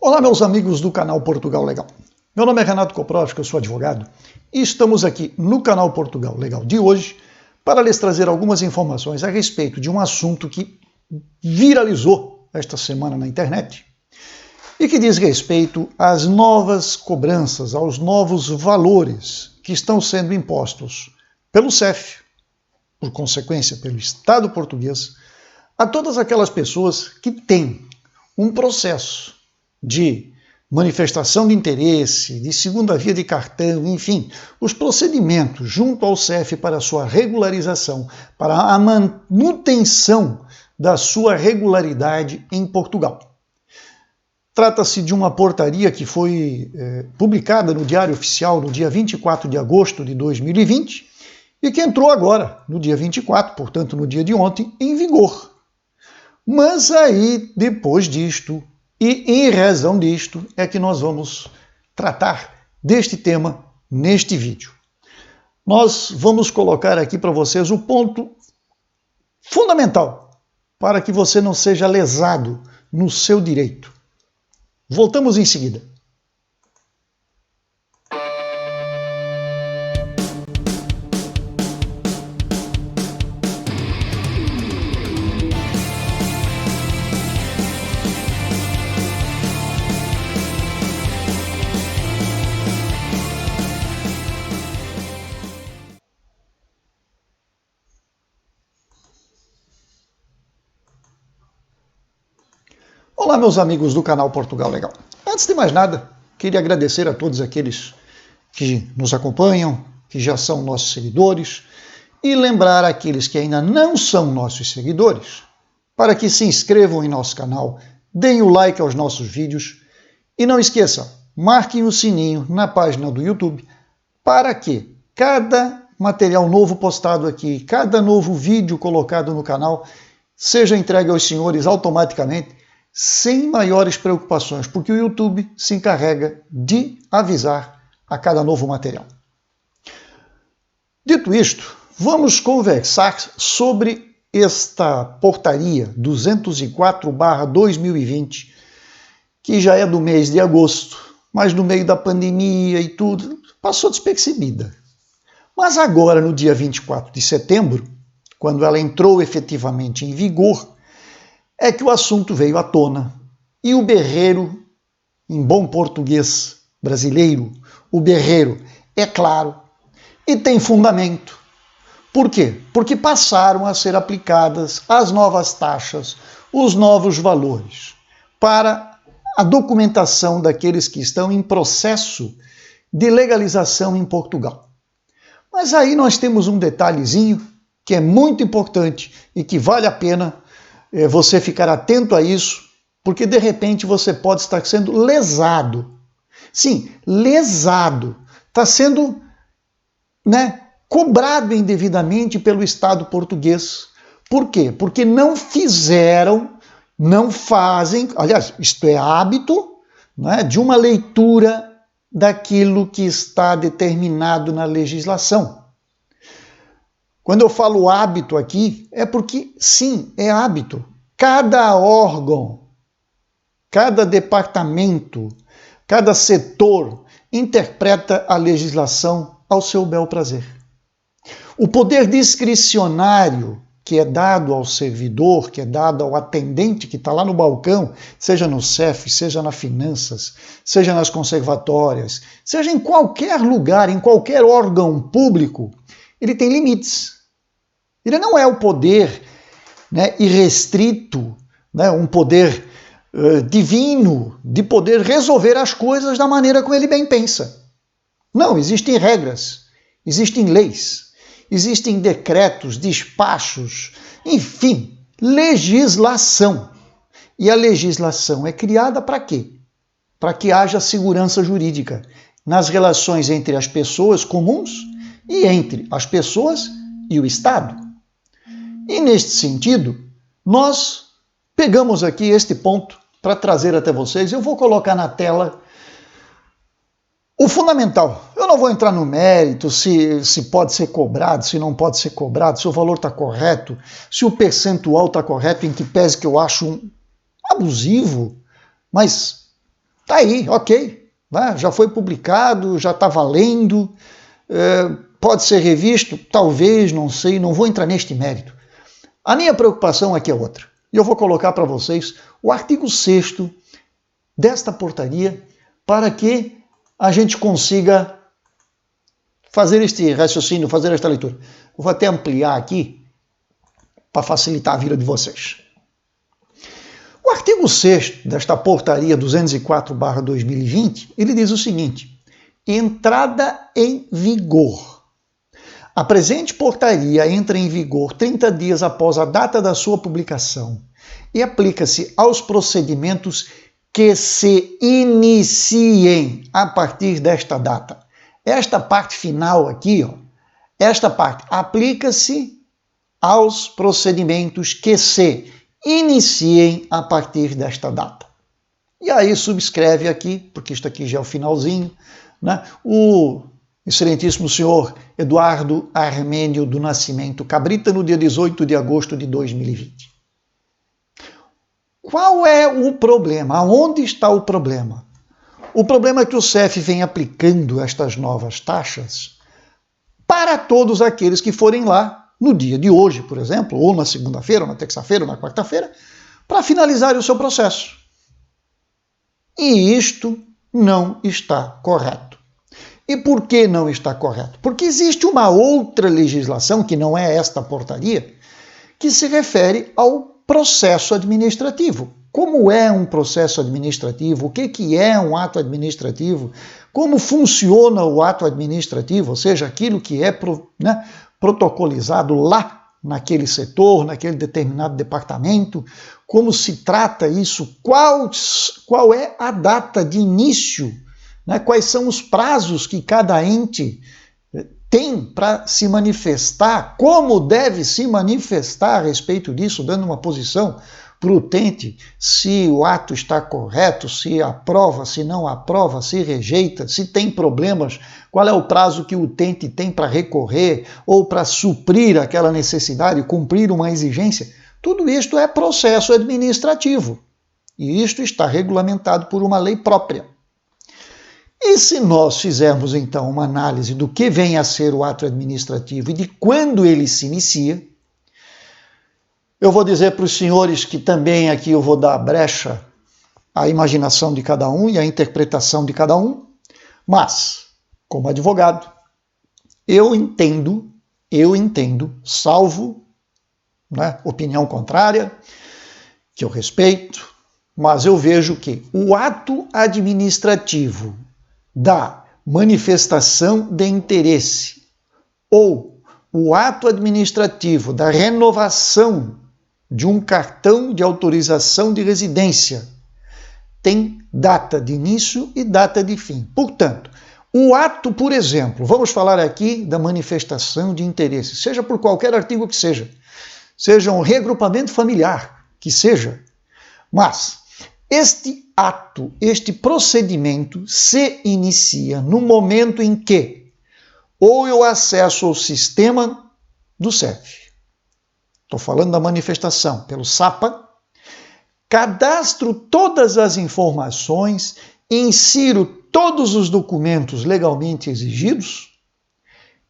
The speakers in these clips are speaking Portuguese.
Olá, meus amigos do canal Portugal Legal. Meu nome é Renato Koprowski, eu sou advogado, e estamos aqui no canal Portugal Legal de hoje para lhes trazer algumas informações a respeito de um assunto que viralizou esta semana na internet e que diz respeito às novas cobranças, aos novos valores que estão sendo impostos pelo CEF, por consequência pelo Estado português, a todas aquelas pessoas que têm um processo de manifestação de interesse, de segunda via de cartão, enfim, os procedimentos junto ao CEF para a sua regularização, para a manutenção da sua regularidade em Portugal. Trata-se de uma portaria que foi publicada no Diário Oficial no dia 24 de agosto de 2020 e que entrou agora, no dia 24, portanto no dia de ontem, em vigor. Mas aí, depois disto, e em razão disto, é que nós vamos tratar deste tema neste vídeo. Nós vamos colocar aqui para vocês o ponto fundamental para que você não seja lesado no seu direito. Voltamos em seguida. Olá, meus amigos do canal Portugal Legal. Antes de mais nada, queria agradecer a todos aqueles que nos acompanham, que já são nossos seguidores, e lembrar aqueles que ainda não são nossos seguidores, para que se inscrevam em nosso canal, deem o like aos nossos vídeos e não esqueçam, marquem o sininho na página do YouTube para que cada material novo postado aqui, cada novo vídeo colocado no canal, seja entregue aos senhores automaticamente, sem maiores preocupações, porque o YouTube se encarrega de avisar a cada novo material. Dito isto, vamos conversar sobre esta portaria 204/2020, que já é do mês de agosto, mas no meio da pandemia e tudo, passou despercebida. Mas agora, no dia 24 de setembro, quando ela entrou efetivamente em vigor, é que o assunto veio à tona e o berreiro, em bom português brasileiro, o berreiro é claro e tem fundamento. Por quê? Porque passaram a ser aplicadas as novas taxas, os novos valores para a documentação daqueles que estão em processo de legalização em Portugal. Mas aí nós temos um detalhezinho que é muito importante e que vale a pena você ficar atento a isso, porque de repente você pode estar sendo lesado. Sim, lesado. Está sendo cobrado indevidamente pelo Estado português. Por quê? Porque não fizeram, não fazem, aliás, isto é hábito de uma leitura daquilo que está determinado na legislação. Quando eu falo hábito aqui, é porque, sim, é hábito. Cada órgão, cada departamento, cada setor interpreta a legislação ao seu bel prazer. O poder discricionário que é dado ao servidor, que é dado ao atendente que está lá no balcão, seja no CEF, seja nas finanças, seja nas conservatórias, seja em qualquer lugar, em qualquer órgão público, ele tem limites. Ele não é o poder irrestrito, um poder divino de poder resolver as coisas da maneira como ele bem pensa. Não, existem regras, existem leis, existem decretos, despachos, enfim, legislação. E a legislação é criada para quê? Para que haja segurança jurídica nas relações entre as pessoas comuns e entre as pessoas e o Estado. E neste sentido, nós pegamos aqui este ponto para trazer até vocês. Eu vou colocar na tela o fundamental. Eu não vou entrar no mérito se pode ser cobrado, se não pode ser cobrado, se o valor está correto, se o percentual está correto, em que pese que eu acho abusivo, mas Está aí, ok. Né? Já foi publicado, já está valendo, pode ser revisto, talvez, não sei, não vou entrar neste mérito. A minha preocupação aqui é outra. E eu vou colocar para vocês o artigo 6º desta portaria para que a gente consiga fazer este raciocínio, fazer esta leitura. Eu vou até ampliar aqui para facilitar a vida de vocês. O artigo 6º desta portaria 204/2020, ele diz o seguinte: entrada em vigor. A presente portaria entra em vigor 30 dias após a data da sua publicação e aplica-se aos procedimentos que se iniciem a partir desta data. Esta parte final aqui, ó, esta parte aplica-se aos procedimentos que se iniciem a partir desta data. E aí subscreve aqui, porque isto aqui já é o finalzinho, né, o excelentíssimo senhor Eduardo Armênio do Nascimento Cabrita, no dia 18 de agosto de 2020. Qual é o problema? Aonde está o problema? O problema é que o CEF vem aplicando estas novas taxas para todos aqueles que forem lá no dia de hoje, por exemplo, ou na segunda-feira, ou na terça-feira, ou na quarta-feira, para finalizar o seu processo. E isto não está correto. E por que não está correto? Porque existe uma outra legislação, que não é esta portaria, que se refere ao processo administrativo. Como é um processo administrativo? O que é um ato administrativo? Como funciona o ato administrativo? Ou seja, aquilo que é protocolizado lá naquele setor, naquele determinado departamento, como se trata isso, qual é a data de início, né? Quais são os prazos que cada ente tem para se manifestar, como deve se manifestar a respeito disso, dando uma posição para o utente, se o ato está correto, se aprova, se não aprova, se rejeita, se tem problemas, qual é o prazo que o utente tem para recorrer ou para suprir aquela necessidade, cumprir uma exigência. Tudo isto é processo administrativo e isto está regulamentado por uma lei própria. E se nós fizermos então uma análise do que vem a ser o ato administrativo e de quando ele se inicia, eu vou dizer para os senhores que também aqui eu vou dar brecha à imaginação de cada um e à interpretação de cada um, mas, como advogado, eu entendo, salvo, né, opinião contrária, que eu respeito, mas eu vejo que o ato administrativo da manifestação de interesse ou o ato administrativo da renovação de um cartão de autorização de residência tem data de início e data de fim. Portanto, o ato, por exemplo, vamos falar aqui da manifestação de interesse, seja por qualquer artigo que seja um reagrupamento familiar, que seja, mas este ato, este procedimento se inicia no momento em que ou eu acesso ao sistema do CEF, estou falando da manifestação pelo SAPA, cadastro todas as informações, insiro todos os documentos legalmente exigidos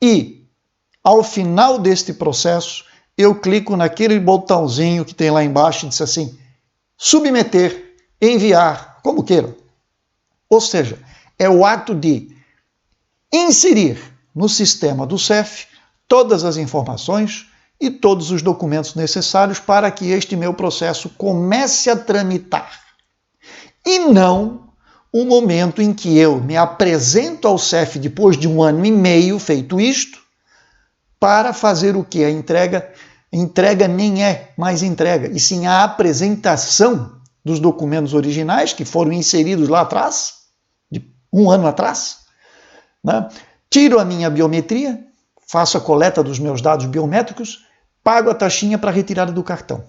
e, ao final deste processo, eu clico naquele botãozinho que tem lá embaixo e diz assim, submeter, enviar, como queiram. Ou seja, é o ato de inserir no sistema do CEF todas as informações e todos os documentos necessários para que este meu processo comece a tramitar. E não o momento em que eu me apresento ao CEF depois de 1 ano e meio feito isto, para fazer o que? A entrega. Entrega nem é mais entrega, e sim a apresentação dos documentos originais que foram inseridos lá atrás, de 1 ano atrás, né? Tiro a minha biometria, faço a coleta dos meus dados biométricos, pago a taxinha para retirada do cartão.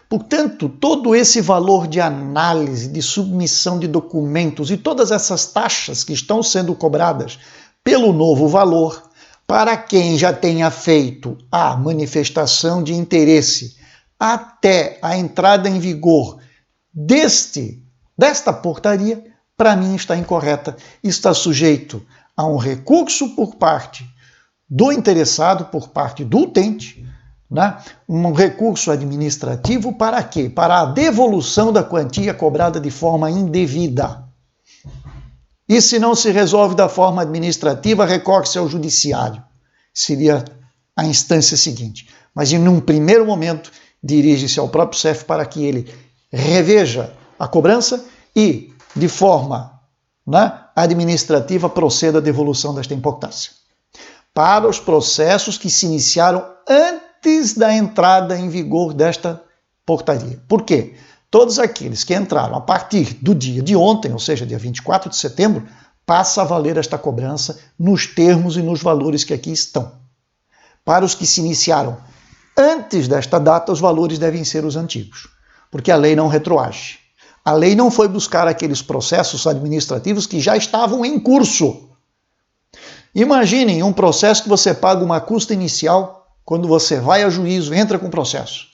Portanto, todo esse valor de análise, de submissão de documentos e todas essas taxas que estão sendo cobradas pelo novo valor, para quem já tenha feito a manifestação de interesse até a entrada em vigor deste desta portaria, para mim está incorreta. Está sujeito a um recurso por parte do interessado, por parte do utente, né? Um recurso administrativo para quê? Para a devolução da quantia cobrada de forma indevida. E se não se resolve da forma administrativa, recorre-se ao judiciário. Seria a instância seguinte. Mas, em um primeiro momento, dirige-se ao próprio CEF para que ele reveja a cobrança e, de forma, né, administrativa, proceda à devolução desta importância. Para os processos que se iniciaram antes da entrada em vigor desta portaria. Por quê? Todos aqueles que entraram a partir do dia de ontem, ou seja, dia 24 de setembro, passa a valer esta cobrança nos termos e nos valores que aqui estão. Para os que se iniciaram antes desta data, os valores devem ser os antigos, porque a lei não retroage. A lei não foi buscar aqueles processos administrativos que já estavam em curso. Imaginem um processo que você paga uma custa inicial quando você vai a juízo, entra com o processo.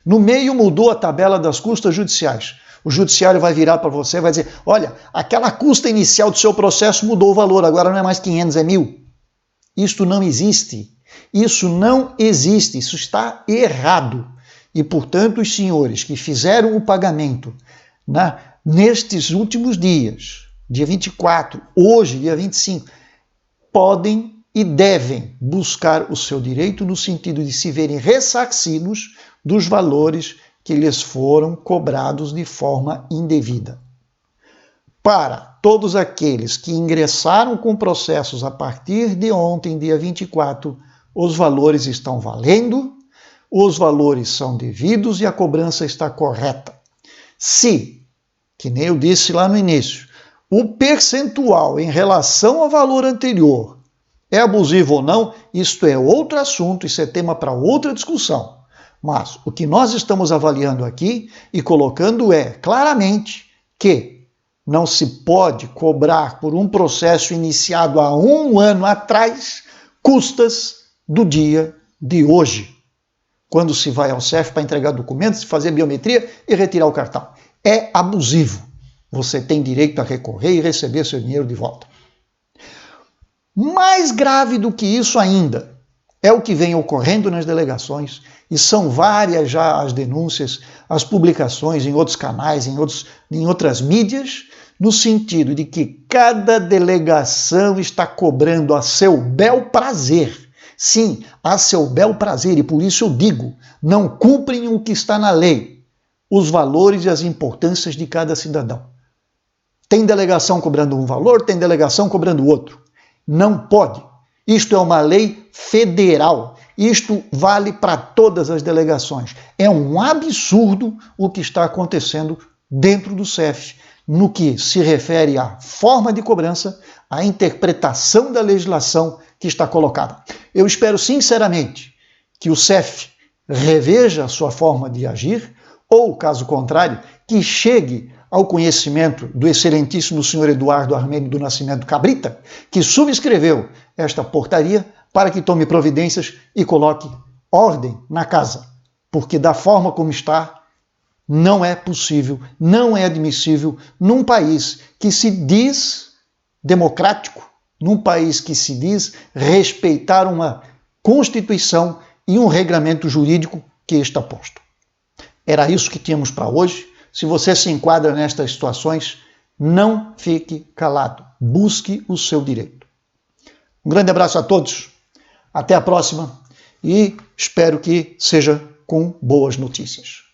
No meio mudou a tabela das custas judiciais. O judiciário vai virar para você e vai dizer, olha, aquela custa inicial do seu processo mudou o valor, agora não é mais 500, é 1.000. Isto não existe. Isso não existe, isso está errado. E, portanto, os senhores que fizeram o pagamento nestes últimos dias, dia 24, hoje, dia 25, podem e devem buscar o seu direito no sentido de se verem ressarcidos dos valores que lhes foram cobrados de forma indevida. Para todos aqueles que ingressaram com processos a partir de ontem, dia 24, os valores estão valendo, os valores são devidos e a cobrança está correta. Se, que nem eu disse lá no início, o percentual em relação ao valor anterior é abusivo ou não, isto é outro assunto, isso é tema para outra discussão. Mas o que nós estamos avaliando aqui e colocando é claramente que não se pode cobrar por um processo iniciado há 1 ano atrás custas do dia de hoje, quando se vai ao CEF para entregar documentos, fazer biometria e retirar o cartão. É abusivo. Você tem direito a recorrer e receber seu dinheiro de volta. Mais grave do que isso ainda é o que vem ocorrendo nas delegações, e são várias já as denúncias, as publicações em outros canais, em outras mídias, no sentido de que cada delegação está cobrando a seu bel prazer. Sim, a seu bel prazer, e por isso eu digo, não cumprem o que está na lei, os valores e as importâncias de cada cidadão. Tem delegação cobrando um valor, tem delegação cobrando outro. Não pode. Isto é uma lei federal. Isto vale para todas as delegações. É um absurdo o que está acontecendo dentro do CEF, no que se refere à forma de cobrança, à interpretação da legislação que está colocada. Eu espero sinceramente que o CEF reveja a sua forma de agir, ou, caso contrário, que chegue ao conhecimento do excelentíssimo senhor Eduardo Armênio do Nascimento Cabrita, que subscreveu esta portaria, para que tome providências e coloque ordem na casa, porque da forma como está, não é possível, não é admissível num país que se diz democrático, num país que se diz respeitar uma Constituição e um regramento jurídico que está posto. Era isso que tínhamos para hoje. Se você se enquadra nestas situações, não fique calado. Busque o seu direito. Um grande abraço a todos. Até a próxima e espero que seja com boas notícias.